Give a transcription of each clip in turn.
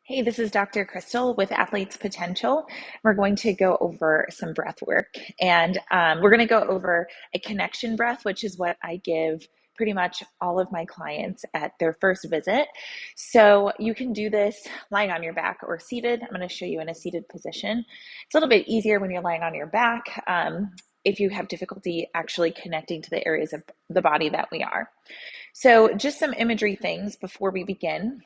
Hey, this is Dr. Crystal with Athletes Potential. We're going to go over some breath work, and we're going to go over a connection breath, which is what I give pretty much all of my clients at their first visit. So you can do this lying on your back or seated. I'm going to show you in a seated position. It's a little bit easier when you're lying on your back if you have difficulty actually connecting to the areas of the body that we are. So just some imagery things before we begin.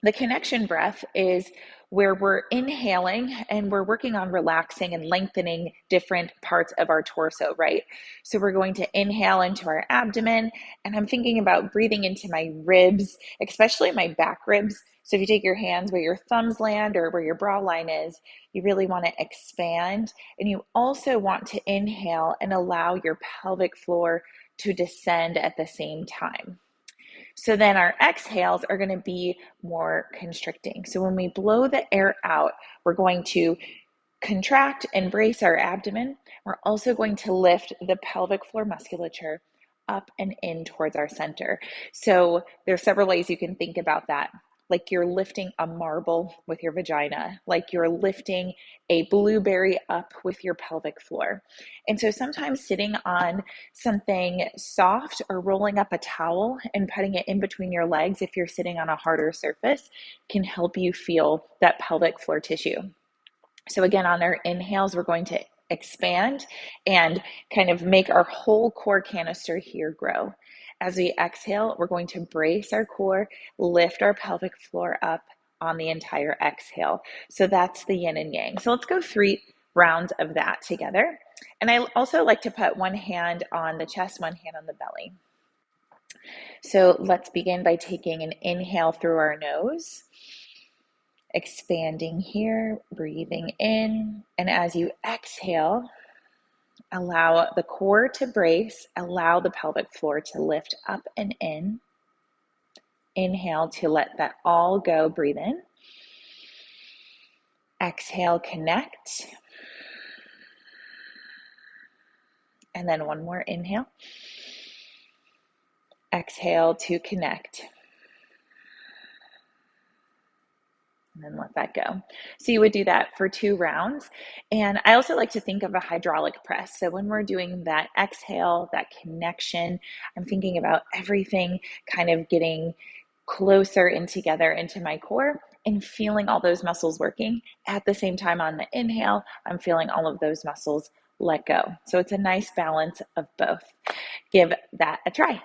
The connection breath is where we're inhaling and we're working on relaxing and lengthening different parts of our torso, right? So we're going to inhale into our abdomen, and I'm thinking about breathing into my ribs, especially my back ribs. So if you take your hands where your thumbs land or where your brow line is, you really want to expand. And you also want to inhale and allow your pelvic floor to descend at the same time. So then our exhales are going to be more constricting. So when we blow the air out, we're going to contract and brace our abdomen. We're also going to lift the pelvic floor musculature up and in towards our center. So there's several ways you can think about that. Like you're lifting a marble with your vagina, like you're lifting a blueberry up with your pelvic floor. And so sometimes sitting on something soft or rolling up a towel and putting it in between your legs, if you're sitting on a harder surface, can help you feel that pelvic floor tissue. So again, on our inhales, we're going to expand and kind of make our whole core canister here grow. As we exhale, we're going to brace our core, lift our pelvic floor up on the entire exhale. So that's the yin and yang. So let's go 3 rounds of that together. And I also like to put one hand on the chest, one hand on the belly. So let's begin by taking an inhale through our nose. Expanding here, breathing in, and as you exhale, allow the core to brace, allow the pelvic floor to lift up and in. Inhale to let that all go, breathe in. Exhale, connect. And then one more inhale. Exhale to connect. And then let that go. So you would do that for 2 rounds. And I also like to think of a hydraulic press. So when we're doing that exhale, that connection, I'm thinking about everything kind of getting closer and together into my core and feeling all those muscles working. At the same time, on the inhale, I'm feeling all of those muscles let go. So it's a nice balance of both. Give that a try.